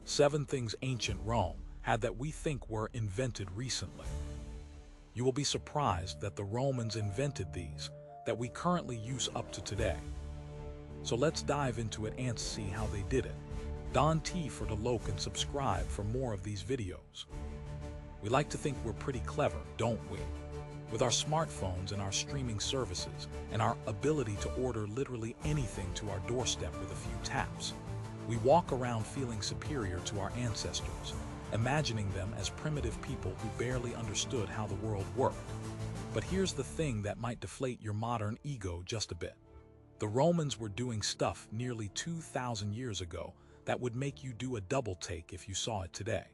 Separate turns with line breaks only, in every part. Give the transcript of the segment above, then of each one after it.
7 things ancient Rome had that we think were invented recently. You will be surprised that the Romans invented these that we currently use up to today. So let's dive into it and see how they did it. Don T for the Loke and subscribe for more of these videos. We like to think we're pretty clever, don't we? With our smartphones and our streaming services and our ability to order literally anything to our doorstep with a few taps, we walk around feeling superior to our ancestors, imagining them as primitive people who barely understood how the world worked. But here's the thing that might deflate your modern ego just a bit. The Romans were doing stuff nearly 2,000 years ago that would make you do a double take if you saw it today.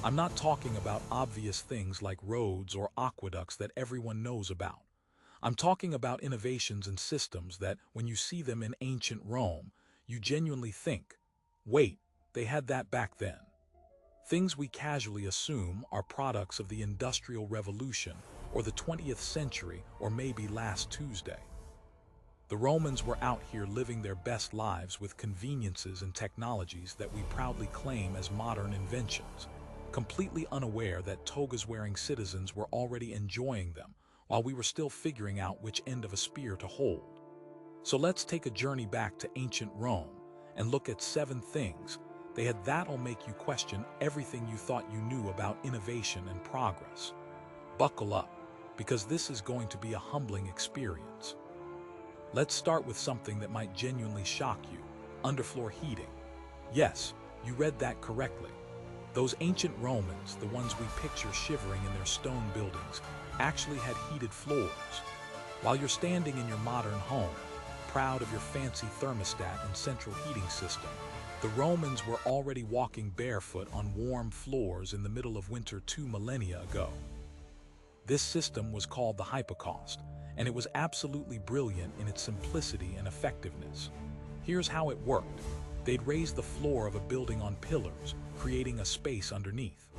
I'm not talking about obvious things like roads or aqueducts that everyone knows about. I'm talking about innovations and systems that, when you see them in ancient Rome, you genuinely think, wait, they had that back then. Things we casually assume are products of the Industrial Revolution or the 20th century or maybe last Tuesday. The Romans were out here living their best lives with conveniences and technologies that we proudly claim as modern inventions, completely unaware that togas-wearing citizens were already enjoying them while we were still figuring out which end of a spear to hold. So let's take a journey back to ancient Rome and look at 7 things they had that'll make you question everything you thought you knew about innovation and progress. Buckle up, because this is going to be a humbling experience. Let's start with something that might genuinely shock you: underfloor heating. Yes, you read that correctly. Those ancient Romans, the ones we picture shivering in their stone buildings, actually had heated floors. While you're standing in your modern home, proud of your fancy thermostat and central heating system, the Romans were already walking barefoot on warm floors in the middle of winter 2 millennia ago. This system was called the hypocaust, and it was absolutely brilliant in its simplicity and effectiveness. Here's how it worked. They'd raise the floor of a building on pillars, creating a space underneath.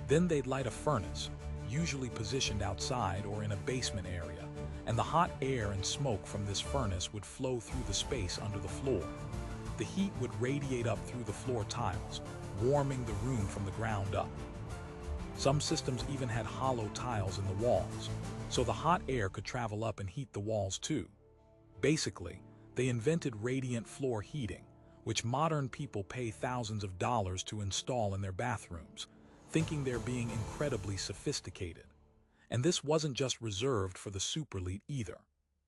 Then they'd light a furnace, usually positioned outside or in a basement area, and the hot air and smoke from this furnace would flow through the space under the floor. The heat would radiate up through the floor tiles, warming the room from the ground up. Some systems even had hollow tiles in the walls, so the hot air could travel up and heat the walls too. Basically, they invented radiant floor heating, which modern people pay thousands of dollars to install in their bathrooms, thinking they're being incredibly sophisticated. And this wasn't just reserved for the super elite either.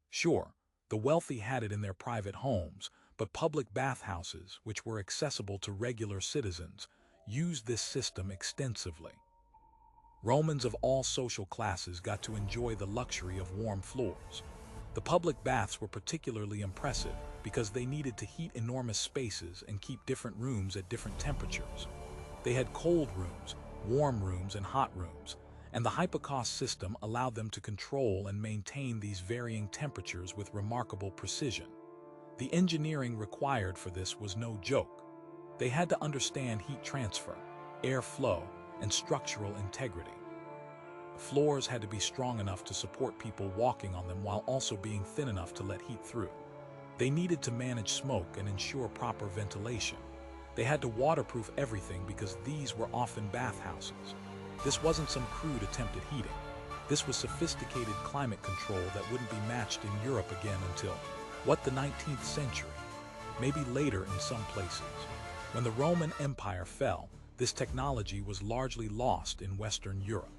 Sure, the wealthy had it in their private homes, but public bathhouses, which were accessible to regular citizens, used this system extensively. Romans of all social classes got to enjoy the luxury of warm floors. The public baths were particularly impressive because they needed to heat enormous spaces and keep different rooms at different temperatures. They had cold rooms, warm rooms, and hot rooms, and the hypocaust system allowed them to control and maintain these varying temperatures with remarkable precision. The engineering required for this was no joke. They had to understand heat transfer, air flow, and structural integrity. Floors had to be strong enough to support people walking on them while also being thin enough to let heat through. They needed to manage smoke and ensure proper ventilation. They had to waterproof everything because these were often bathhouses. This wasn't some crude attempt at heating. This was sophisticated climate control that wouldn't be matched in Europe again until, the 19th century? Maybe later in some places. When the Roman Empire fell, this technology was largely lost in Western Europe.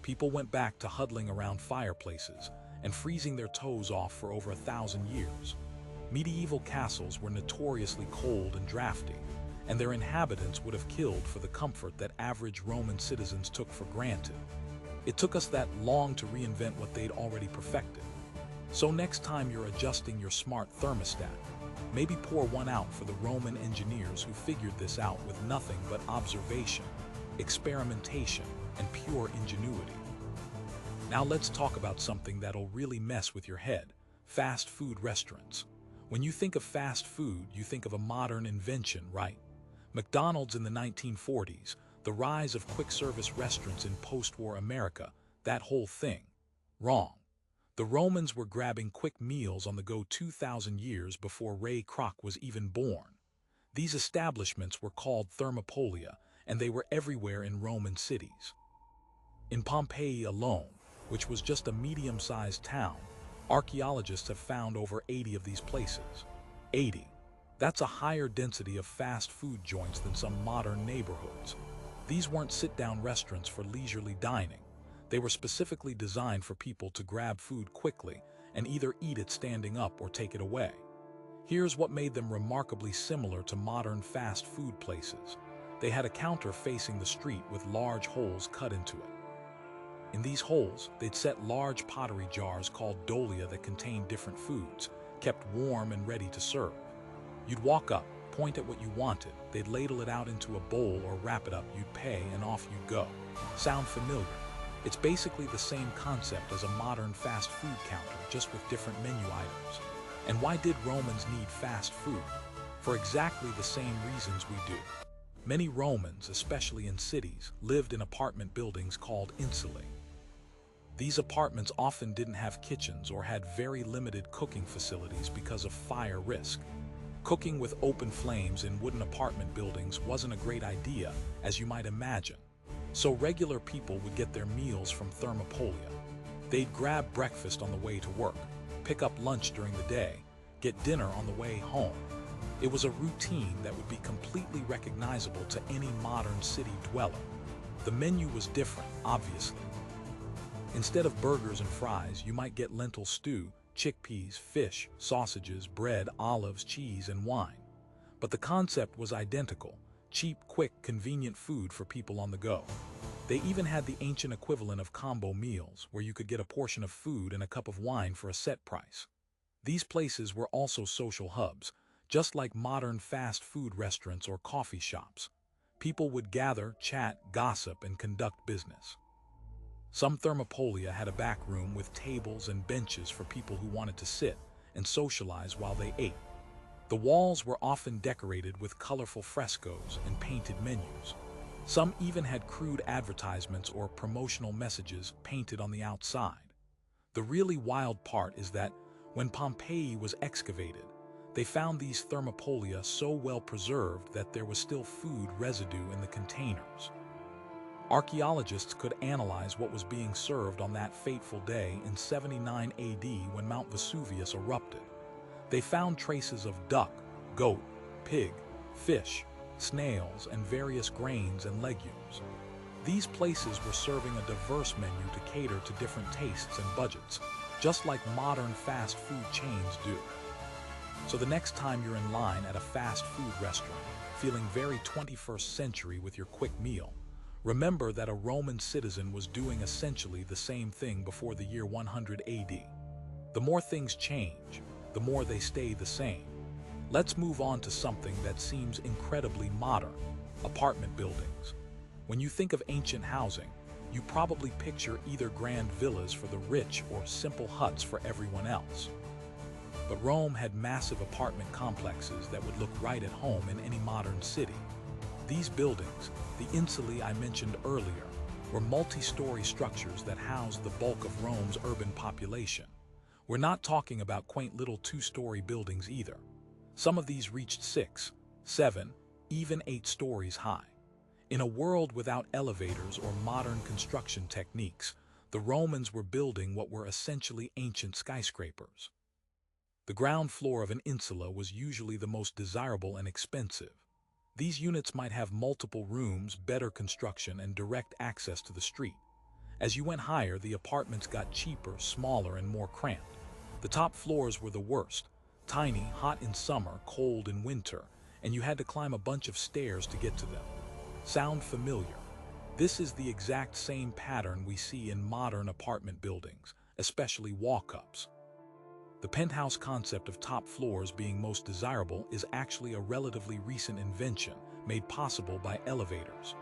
People went back to huddling around fireplaces and freezing their toes off for over 1,000 years. Medieval castles were notoriously cold and drafty, and their inhabitants would have killed for the comfort that average Roman citizens took for granted. It took us that long to reinvent what they'd already perfected. So next time you're adjusting your smart thermostat, maybe pour one out for the Roman engineers who figured this out with nothing but observation, experimentation, and pure ingenuity. Now let's talk about something that'll really mess with your head: fast food restaurants. When you think of fast food, you think of a modern invention, right? McDonald's in the 1940s, the rise of quick-service restaurants in post-war America, that whole thing. Wrong. The Romans were grabbing quick meals on the go 2,000 years before Ray Kroc was even born. These establishments were called thermopolia, and they were everywhere in Roman cities. In Pompeii alone, which was just a medium-sized town, archaeologists have found over 80 of these places. 80. That's a higher density of fast food joints than some modern neighborhoods. These weren't sit-down restaurants for leisurely dining. They were specifically designed for people to grab food quickly and either eat it standing up or take it away. Here's what made them remarkably similar to modern fast food places. They had a counter facing the street with large holes cut into it. In these holes, they'd set large pottery jars called dolia that contained different foods, kept warm and ready to serve. You'd walk up, point at what you wanted, they'd ladle it out into a bowl or wrap it up, you'd pay, and off you'd go. Sound familiar? It's basically the same concept as a modern fast food counter, just with different menu items. And why did Romans need fast food? For exactly the same reasons we do. Many Romans, especially in cities, lived in apartment buildings called insulae. These apartments often didn't have kitchens or had very limited cooking facilities because of fire risk. Cooking with open flames in wooden apartment buildings wasn't a great idea, as you might imagine. So regular people would get their meals from thermopolia. They'd grab breakfast on the way to work, pick up lunch during the day, get dinner on the way home. It was a routine that would be completely recognizable to any modern city dweller. The menu was different, obviously. Instead of burgers and fries, you might get lentil stew, chickpeas, fish, sausages, bread, olives, cheese, and wine. But the concept was identical: cheap, quick, convenient food for people on the go. They even had the ancient equivalent of combo meals, where you could get a portion of food and a cup of wine for a set price. These places were also social hubs, just like modern fast food restaurants or coffee shops. People would gather, chat, gossip, and conduct business. Some thermopolia had a back room with tables and benches for people who wanted to sit and socialize while they ate. The walls were often decorated with colorful frescoes and painted menus. Some even had crude advertisements or promotional messages painted on the outside. The really wild part is that when Pompeii was excavated, they found these thermopolia so well preserved that there was still food residue in the containers. Archaeologists could analyze what was being served on that fateful day in 79 AD when Mount Vesuvius erupted. They found traces of duck, goat, pig, fish, snails, and various grains and legumes. These places were serving a diverse menu to cater to different tastes and budgets, just like modern fast food chains do. So the next time you're in line at a fast food restaurant, feeling very 21st century with your quick meal, remember that a Roman citizen was doing essentially the same thing before the year 100 AD. The more things change, the more they stay the same. Let's move on to something that seems incredibly modern: apartment buildings. When you think of ancient housing, you probably picture either grand villas for the rich or simple huts for everyone else. But Rome had massive apartment complexes that would look right at home in any modern city. These buildings, the insulae I mentioned earlier, were multi-story structures that housed the bulk of Rome's urban population. We're not talking about quaint little two-story buildings either. Some of these reached 6, 7, even 8 stories high. In a world without elevators or modern construction techniques, the Romans were building what were essentially ancient skyscrapers. The ground floor of an insula was usually the most desirable and expensive. These units might have multiple rooms, better construction, and direct access to the street. As you went higher, the apartments got cheaper, smaller, and more cramped. The top floors were the worst: tiny, hot in summer, cold in winter, and you had to climb a bunch of stairs to get to them. Sound familiar? This is the exact same pattern we see in modern apartment buildings, especially walk-ups. The penthouse concept of top floors being most desirable is actually a relatively recent invention made possible by elevators.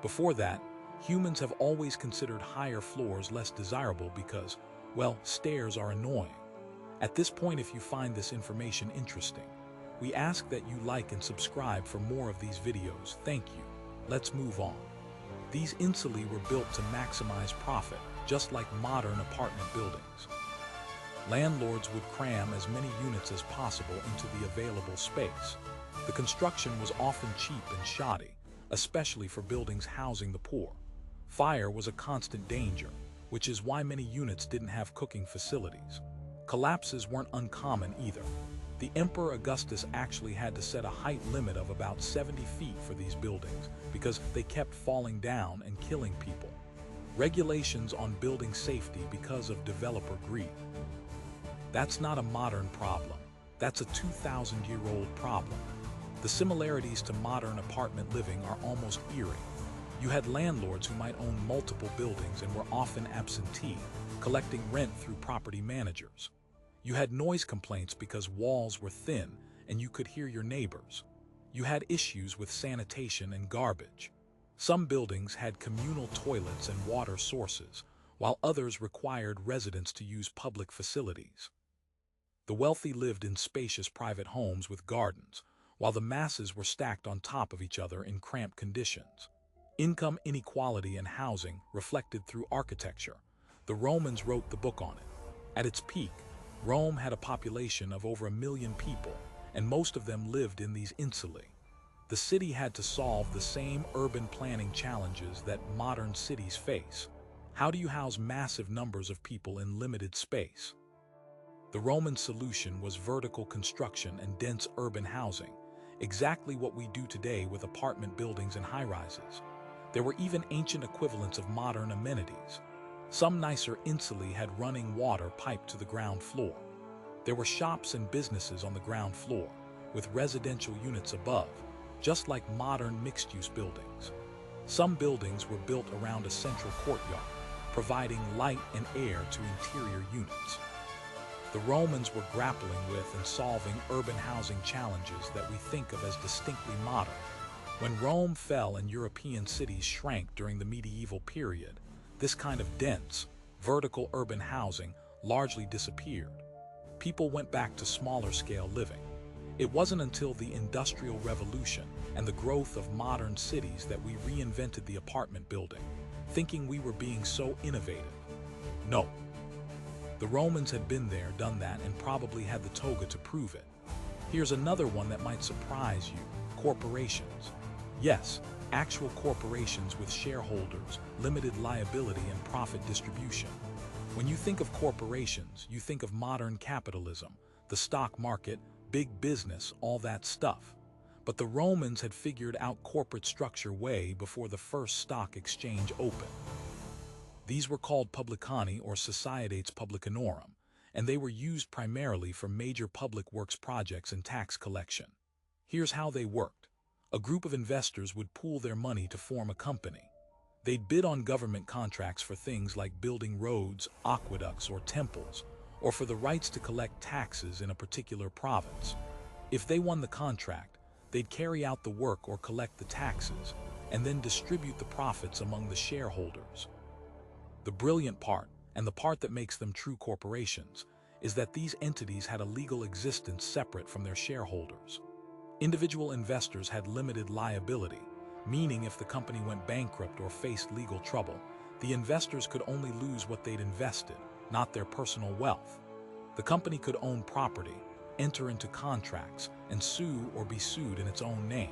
Before that, humans have always considered higher floors less desirable because, well, stairs are annoying. At this point, if you find this information interesting, we ask that you like and subscribe for more of these videos. Thank you. Let's move on. These insulae were built to maximize profit, just like modern apartment buildings. Landlords would cram as many units as possible into the available space. The construction was often cheap and shoddy, especially for buildings housing the poor. Fire was a constant danger, which is why many units didn't have cooking facilities. Collapses weren't uncommon either. The Emperor Augustus actually had to set a height limit of about 70 feet for these buildings because they kept falling down and killing people. Regulations on building safety because of developer greed. That's not a modern problem. That's a 2,000-year-old problem. The similarities to modern apartment living are almost eerie. You had landlords who might own multiple buildings and were often absentee, collecting rent through property managers. You had noise complaints because walls were thin and you could hear your neighbors. You had issues with sanitation and garbage. Some buildings had communal toilets and water sources, while others required residents to use public facilities. The wealthy lived in spacious private homes with gardens, while the masses were stacked on top of each other in cramped conditions. Income inequality in housing reflected through architecture. The Romans wrote the book on it. At its peak, Rome had a population of over 1 million people, and most of them lived in these insulae. The city had to solve the same urban planning challenges that modern cities face. How do you house massive numbers of people in limited space? The Roman solution was vertical construction and dense urban housing, exactly what we do today with apartment buildings and high-rises. There were even ancient equivalents of modern amenities. Some nicer insulae had running water piped to the ground floor. There were shops and businesses on the ground floor, with residential units above, just like modern mixed-use buildings. Some buildings were built around a central courtyard, providing light and air to interior units. The Romans were grappling with and solving urban housing challenges that we think of as distinctly modern. When Rome fell and European cities shrank during the medieval period, this kind of dense, vertical urban housing largely disappeared. People went back to smaller-scale living. It wasn't until the Industrial Revolution and the growth of modern cities that we reinvented the apartment building, thinking we were being so innovative. No. The Romans had been there, done that, and probably had the toga to prove it. Here's another one that might surprise you: corporations. Yes, actual corporations with shareholders, limited liability, and profit distribution. When you think of corporations, you think of modern capitalism, the stock market, big business, all that stuff. But the Romans had figured out corporate structure way before the first stock exchange opened. These were called publicani or societates publicanorum, and they were used primarily for major public works projects and tax collection. Here's how they worked. A group of investors would pool their money to form a company. They'd bid on government contracts for things like building roads, aqueducts, or temples, or for the rights to collect taxes in a particular province. If they won the contract, they'd carry out the work or collect the taxes, and then distribute the profits among the shareholders. The brilliant part, and the part that makes them true corporations, is that these entities had a legal existence separate from their shareholders. Individual investors had limited liability, meaning if the company went bankrupt or faced legal trouble, the investors could only lose what they'd invested, not their personal wealth. The company could own property, enter into contracts, and sue or be sued in its own name.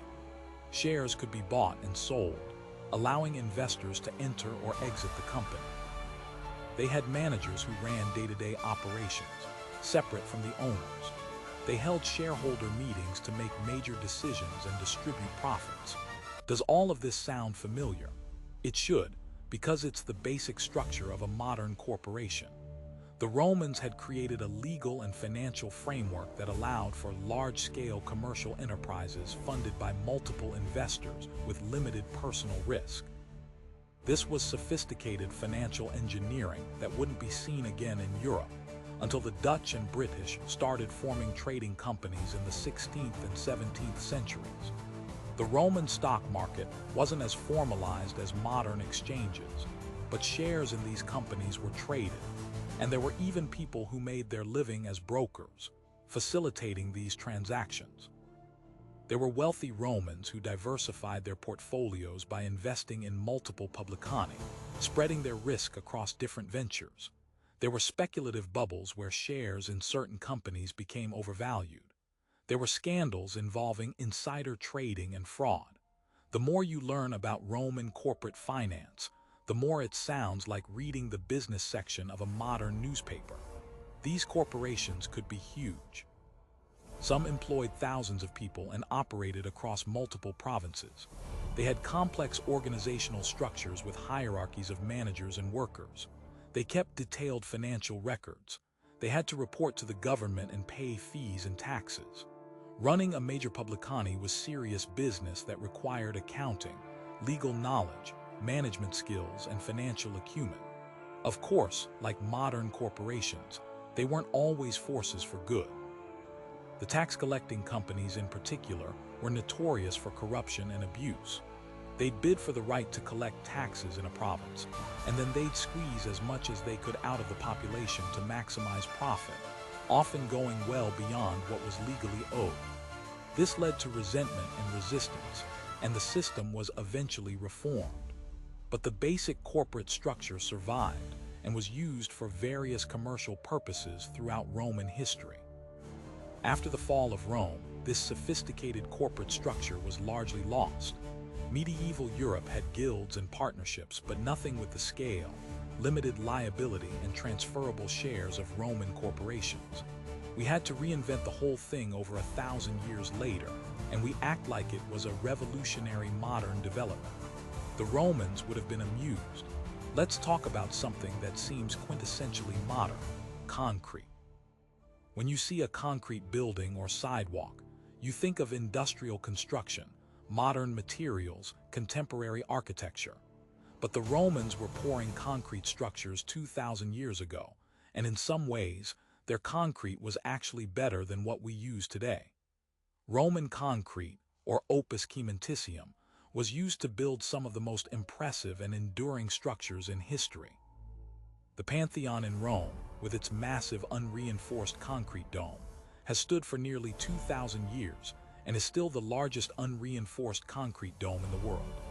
Shares could be bought and sold, allowing investors to enter or exit the company. They had managers who ran day-to-day operations, separate from the owners. They held shareholder meetings to make major decisions and distribute profits. Does all of this sound familiar? It should, because it's the basic structure of a modern corporation. The Romans had created a legal and financial framework that allowed for large-scale commercial enterprises funded by multiple investors with limited personal risk. This was sophisticated financial engineering that wouldn't be seen again in Europe until the Dutch and British started forming trading companies in the 16th and 17th centuries. The Roman stock market wasn't as formalized as modern exchanges, but shares in these companies were traded, and there were even people who made their living as brokers, facilitating these transactions. There were wealthy Romans who diversified their portfolios by investing in multiple publicani, spreading their risk across different ventures. There were speculative bubbles where shares in certain companies became overvalued. There were scandals involving insider trading and fraud. The more you learn about Roman corporate finance, the more it sounds like reading the business section of a modern newspaper. These corporations could be huge. Some employed thousands of people and operated across multiple provinces. They had complex organizational structures with hierarchies of managers and workers. They kept detailed financial records. They had to report to the government and pay fees and taxes. Running a major publicani was serious business that required accounting, legal knowledge, management skills, and financial acumen. Of course, like modern corporations, they weren't always forces for good. The tax-collecting companies in particular were notorious for corruption and abuse. They'd bid for the right to collect taxes in a province, and then they'd squeeze as much as they could out of the population to maximize profit, often going well beyond what was legally owed. This led to resentment and resistance, and the system was eventually reformed. But the basic corporate structure survived and was used for various commercial purposes throughout Roman history. After the fall of Rome, this sophisticated corporate structure was largely lost. Medieval Europe had guilds and partnerships, but nothing with the scale, limited liability, and transferable shares of Roman corporations. We had to reinvent the whole thing over 1,000 years later, and we act like it was a revolutionary modern development. The Romans would have been amused. Let's talk about something that seems quintessentially modern: concrete. When you see a concrete building or sidewalk, you think of industrial construction, modern materials, contemporary architecture. But the Romans were pouring concrete structures 2,000 years ago, and in some ways, their concrete was actually better than what we use today. Roman concrete, or opus caementicium, was used to build some of the most impressive and enduring structures in history. The Pantheon in Rome, with its massive unreinforced concrete dome, has stood for nearly 2,000 years and is still the largest unreinforced concrete dome in the world.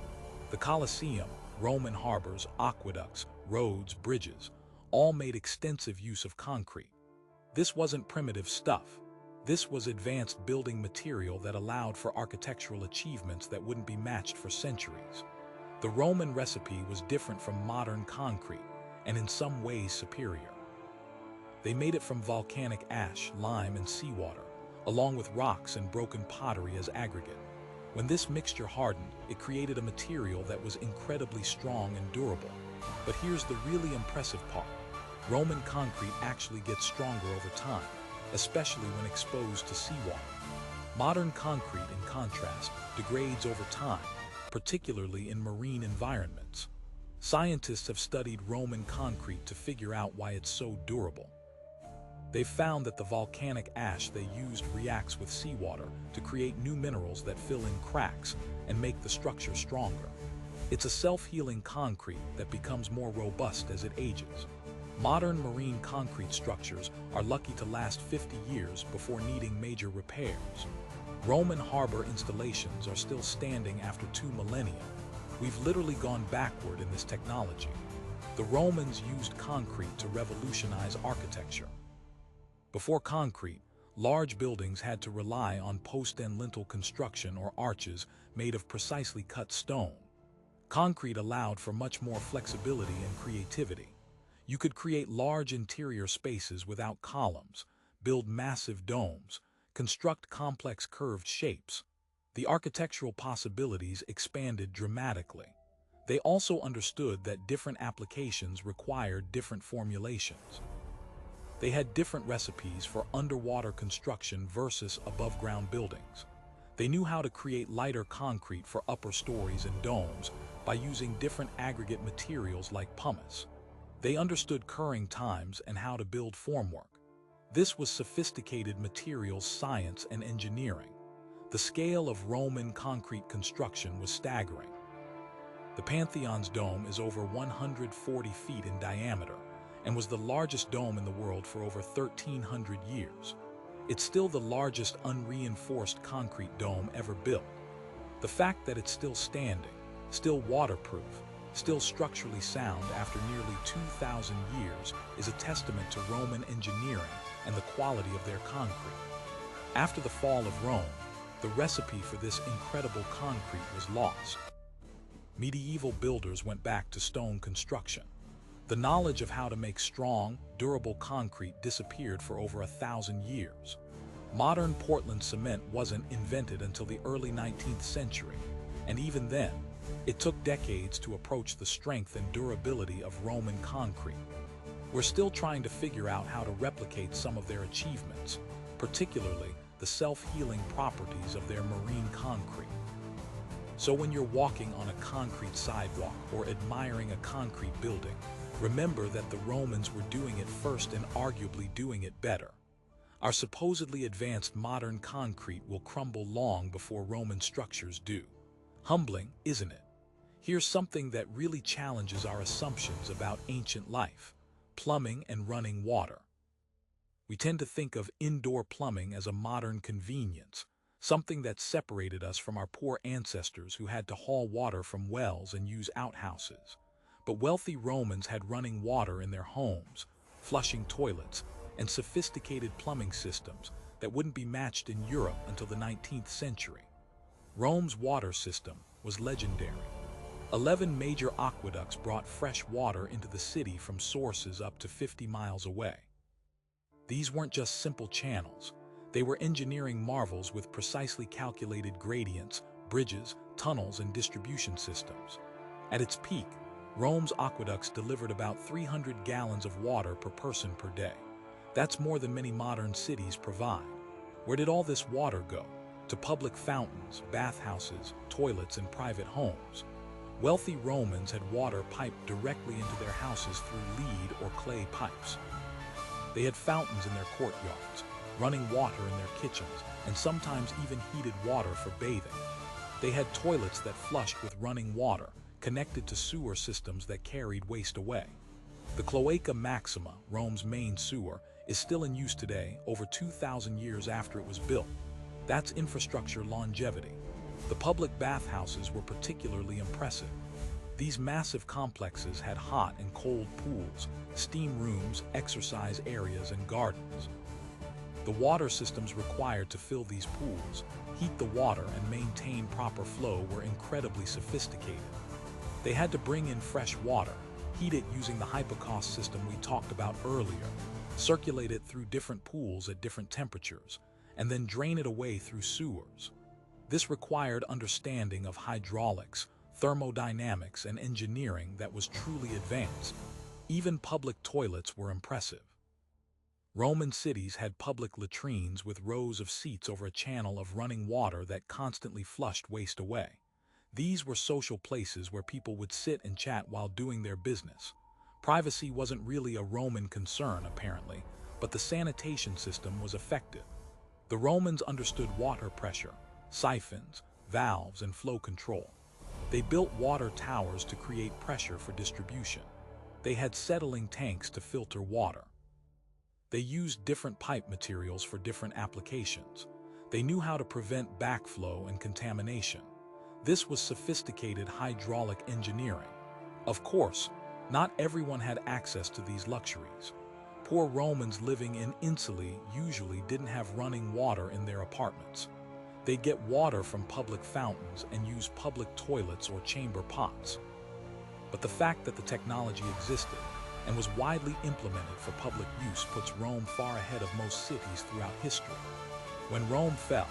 The Colosseum, Roman harbors, aqueducts, roads, bridges, all made extensive use of concrete. This wasn't primitive stuff. This was advanced building material that allowed for architectural achievements that wouldn't be matched for centuries. The Roman recipe was different from modern concrete, and in some ways superior. They made it from volcanic ash, lime, and seawater, along with rocks and broken pottery as aggregate. When this mixture hardened, it created a material that was incredibly strong and durable. But here's the really impressive part. Roman concrete actually gets stronger over time, especially when exposed to seawater. Modern concrete, in contrast, degrades over time, particularly in marine environments. Scientists have studied Roman concrete to figure out why it's so durable. They've found that the volcanic ash they used reacts with seawater to create new minerals that fill in cracks and make the structure stronger. It's a self-healing concrete that becomes more robust as it ages. Modern marine concrete structures are lucky to last 50 years before needing major repairs. Roman harbor installations are still standing after 2 millennia. We've literally gone backward in this technology. The Romans used concrete to revolutionize architecture. Before concrete, large buildings had to rely on post and lintel construction or arches made of precisely cut stone. Concrete allowed for much more flexibility and creativity. You could create large interior spaces without columns, build massive domes, construct complex curved shapes. The architectural possibilities expanded dramatically. They also understood that different applications required different formulations. They had different recipes for underwater construction versus above-ground buildings. They knew how to create lighter concrete for upper stories and domes by using different aggregate materials like pumice. They understood curing times and how to build formwork. This was sophisticated materials science and engineering. The scale of Roman concrete construction was staggering. The Pantheon's dome is over 140 feet in diameter and was the largest dome in the world for over 1,300 years. It's still the largest unreinforced concrete dome ever built. The fact that it's still standing, still waterproof, still structurally sound after nearly 2,000 years is a testament to Roman engineering and the quality of their concrete. After the fall of Rome, the recipe for this incredible concrete was lost. Medieval builders went back to stone construction. The knowledge of how to make strong, durable concrete disappeared for over 1,000 years. Modern Portland cement wasn't invented until the early 19th century, and even then, it took decades to approach the strength and durability of Roman concrete. We're still trying to figure out how to replicate some of their achievements, particularly the self-healing properties of their marine concrete. So when you're walking on a concrete sidewalk or admiring a concrete building, remember that the Romans were doing it first and arguably doing it better. Our supposedly advanced modern concrete will crumble long before Roman structures do. Humbling, isn't it? Here's something that really challenges our assumptions about ancient life: plumbing and running water. We tend to think of indoor plumbing as a modern convenience, something that separated us from our poor ancestors who had to haul water from wells and use outhouses. But wealthy Romans had running water in their homes, flushing toilets, and sophisticated plumbing systems that wouldn't be matched in Europe until the 19th century. Rome's water system was legendary. 11 major aqueducts brought fresh water into the city from sources up to 50 miles away. These weren't just simple channels. They were engineering marvels with precisely calculated gradients, bridges, tunnels, and distribution systems. At its peak, Rome's aqueducts delivered about 300 gallons of water per person per day. That's more than many modern cities provide. Where did all this water go? To public fountains, bathhouses, toilets, and private homes. Wealthy Romans had water piped directly into their houses through lead or clay pipes. They had fountains in their courtyards, running water in their kitchens, and sometimes even heated water for bathing. They had toilets that flushed with running water, connected to sewer systems that carried waste away. The Cloaca Maxima, Rome's main sewer, is still in use today, over 2,000 years after it was built. That's infrastructure longevity. The public bathhouses were particularly impressive. These massive complexes had hot and cold pools, steam rooms, exercise areas, and gardens. The water systems required to fill these pools, heat the water, and maintain proper flow were incredibly sophisticated. They had to bring in fresh water, heat it using the hypocaust system we talked about earlier, circulate it through different pools at different temperatures, and then drain it away through sewers. This required understanding of hydraulics, thermodynamics, and engineering that was truly advanced. Even public toilets were impressive. Roman cities had public latrines with rows of seats over a channel of running water that constantly flushed waste away. These were social places where people would sit and chat while doing their business. Privacy wasn't really a Roman concern, apparently, but the sanitation system was effective. The Romans understood water pressure, siphons, valves, and flow control. They built water towers to create pressure for distribution. They had settling tanks to filter water. They used different pipe materials for different applications. They knew how to prevent backflow and contamination. This was sophisticated hydraulic engineering. Of course, not everyone had access to these luxuries. Poor Romans living in insulae usually didn't have running water in their apartments. They'd get water from public fountains and use public toilets or chamber pots. But the fact that the technology existed and was widely implemented for public use puts Rome far ahead of most cities throughout history. When Rome fell,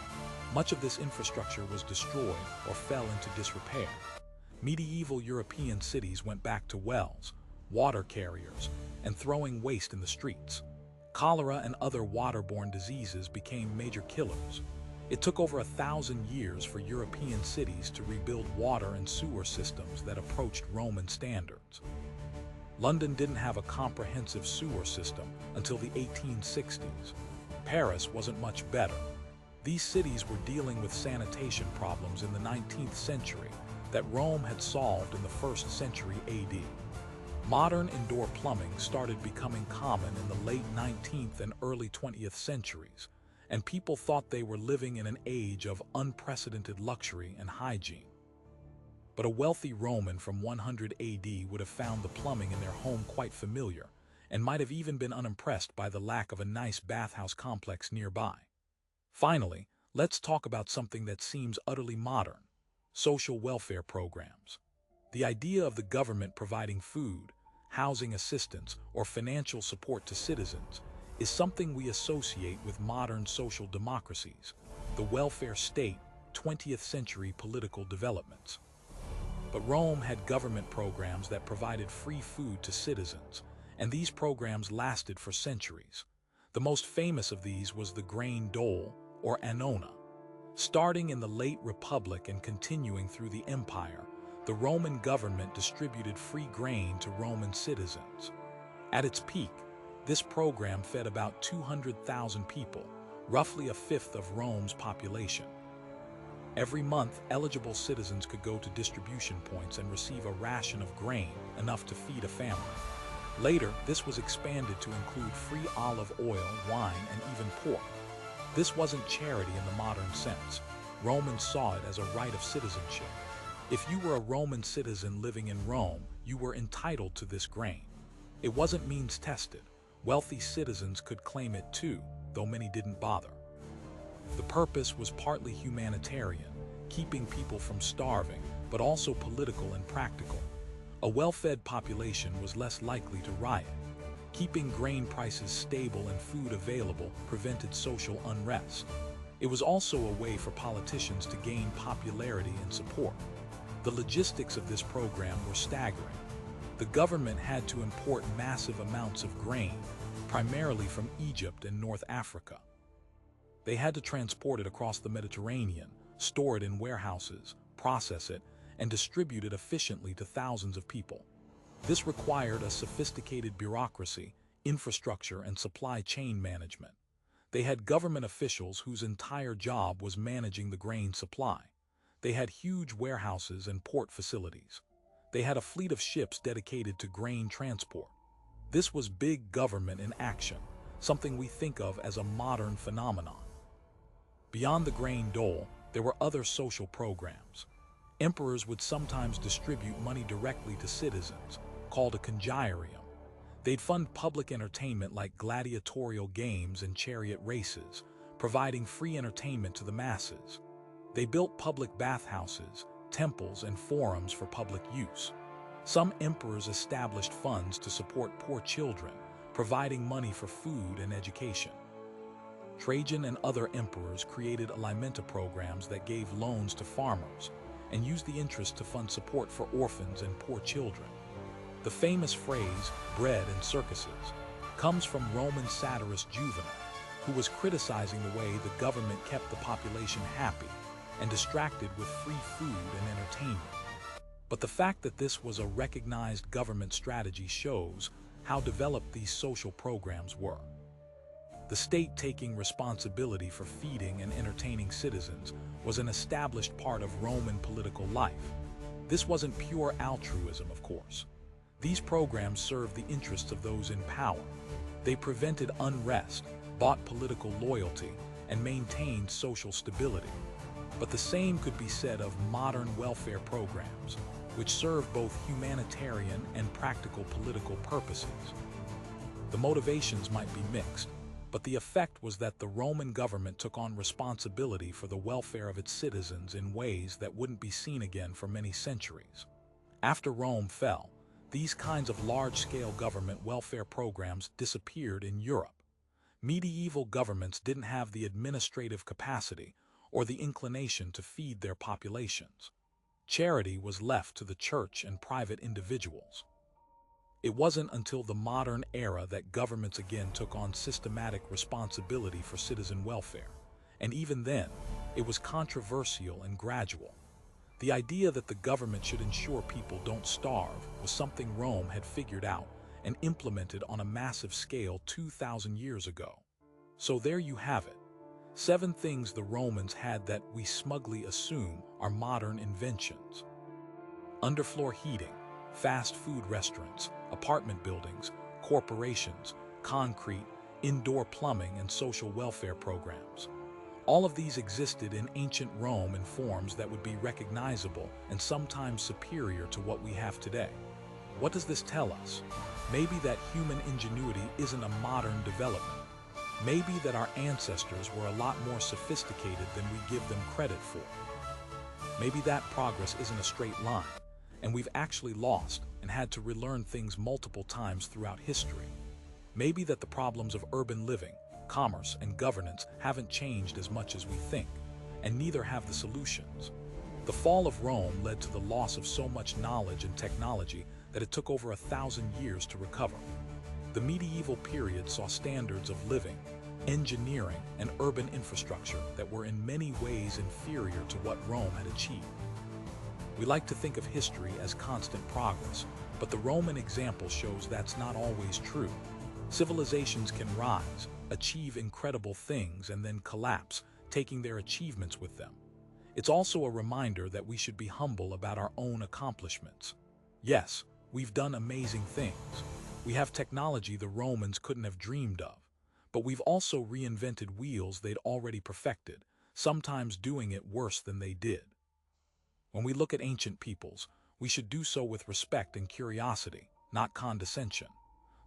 much of this infrastructure was destroyed or fell into disrepair. Medieval European cities went back to wells, water carriers, and throwing waste in the streets. Cholera and other waterborne diseases became major killers. It took over 1,000 years for European cities to rebuild water and sewer systems that approached Roman standards. London didn't have a comprehensive sewer system until the 1860s. Paris wasn't much better. These cities were dealing with sanitation problems in the 19th century that Rome had solved in the 1st century AD. Modern indoor plumbing started becoming common in the late 19th and early 20th centuries, and people thought they were living in an age of unprecedented luxury and hygiene. But a wealthy Roman from 100 AD would have found the plumbing in their home quite familiar, and might have even been unimpressed by the lack of a nice bathhouse complex nearby. Finally, let's talk about something that seems utterly modern: social welfare programs. The idea of the government providing food, housing assistance, or financial support to citizens is something we associate with modern social democracies, the welfare state, 20th century political developments. But Rome had government programs that provided free food to citizens, and these programs lasted for centuries. The most famous of these was the grain dole, or annona. Starting in the late Republic and continuing through the Empire, the Roman government distributed free grain to Roman citizens. At its peak, this program fed about 200,000 people, roughly a fifth of Rome's population. Every month, eligible citizens could go to distribution points and receive a ration of grain, enough to feed a family. Later, this was expanded to include free olive oil, wine, and even pork. This wasn't charity in the modern sense. Romans saw it as a right of citizenship. If you were a Roman citizen living in Rome, you were entitled to this grain. It wasn't means-tested. Wealthy citizens could claim it too, though many didn't bother. The purpose was partly humanitarian, keeping people from starving, but also political and practical. A well-fed population was less likely to riot. Keeping grain prices stable and food available prevented social unrest. It was also a way for politicians to gain popularity and support. The logistics of this program were staggering. The government had to import massive amounts of grain, primarily from Egypt and North Africa. They had to transport it across the Mediterranean, store it in warehouses, process it, and distribute it efficiently to thousands of people. This required a sophisticated bureaucracy, infrastructure, and supply chain management. They had government officials whose entire job was managing the grain supply. They had huge warehouses and port facilities. They had a fleet of ships dedicated to grain transport. This was big government in action, something we think of as a modern phenomenon. Beyond the grain dole, there were other social programs. Emperors would sometimes distribute money directly to citizens, called a congiarium. They'd fund public entertainment like gladiatorial games and chariot races, providing free entertainment to the masses. They built public bathhouses, temples, and forums for public use. Some emperors established funds to support poor children, providing money for food and education. Trajan and other emperors created alimenta programs that gave loans to farmers and used the interest to fund support for orphans and poor children. The famous phrase, bread and circuses, comes from Roman satirist Juvenal, who was criticizing the way the government kept the population happy and distracted with free food and entertainment. But the fact that this was a recognized government strategy shows how developed these social programs were. The state taking responsibility for feeding and entertaining citizens was an established part of Roman political life. This wasn't pure altruism, of course. These programs served the interests of those in power. They prevented unrest, bought political loyalty, and maintained social stability. But the same could be said of modern welfare programs, which serve both humanitarian and practical political purposes. The motivations might be mixed, but the effect was that the Roman government took on responsibility for the welfare of its citizens in ways that wouldn't be seen again for many centuries. After Rome fell, these kinds of large-scale government welfare programs disappeared in Europe. Medieval governments didn't have the administrative capacity or the inclination to feed their populations. Charity was left to the church and private individuals. It wasn't until the modern era that governments again took on systematic responsibility for citizen welfare, and even then, it was controversial and gradual. The idea that the government should ensure people don't starve was something Rome had figured out and implemented on a massive scale 2,000 years ago. So there you have it. 7 things the Romans had that we smugly assume are modern inventions. Underfloor heating, fast food restaurants, apartment buildings, corporations, concrete, indoor plumbing, and social welfare programs. All of these existed in ancient Rome in forms that would be recognizable and sometimes superior to what we have today. What does this tell us? Maybe that human ingenuity isn't a modern development. Maybe that our ancestors were a lot more sophisticated than we give them credit for. Maybe that progress isn't a straight line, and we've actually lost and had to relearn things multiple times throughout history. Maybe that the problems of urban living, commerce, and governance haven't changed as much as we think, and neither have the solutions. The fall of Rome led to the loss of so much knowledge and technology that it took over 1,000 years to recover. The medieval period saw standards of living, engineering, and urban infrastructure that were in many ways inferior to what Rome had achieved. We like to think of history as constant progress, but the Roman example shows that's not always true. Civilizations can rise, achieve incredible things, and then collapse, taking their achievements with them. It's also a reminder that we should be humble about our own accomplishments. Yes, we've done amazing things. We have technology the Romans couldn't have dreamed of, but we've also reinvented wheels they'd already perfected, sometimes doing it worse than they did. When we look at ancient peoples, we should do so with respect and curiosity, not condescension.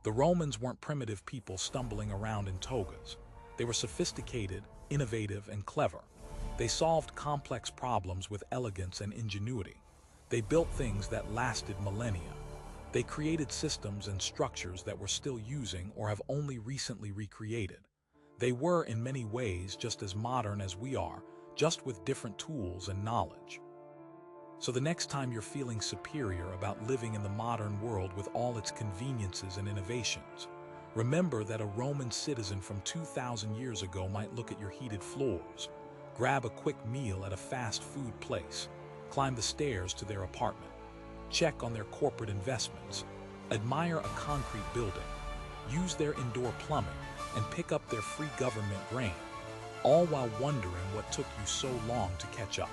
The Romans weren't primitive people stumbling around in togas. They were sophisticated, innovative, and clever. They solved complex problems with elegance and ingenuity. They built things that lasted millennia. They created systems and structures that we're still using or have only recently recreated. They were, in many ways, just as modern as we are, just with different tools and knowledge. So the next time you're feeling superior about living in the modern world with all its conveniences and innovations, remember that a Roman citizen from 2,000 years ago might look at your heated floors, grab a quick meal at a fast food place, climb the stairs to their apartment, check on their corporate investments, admire a concrete building, use their indoor plumbing, and pick up their free government grain, all while wondering what took you so long to catch up.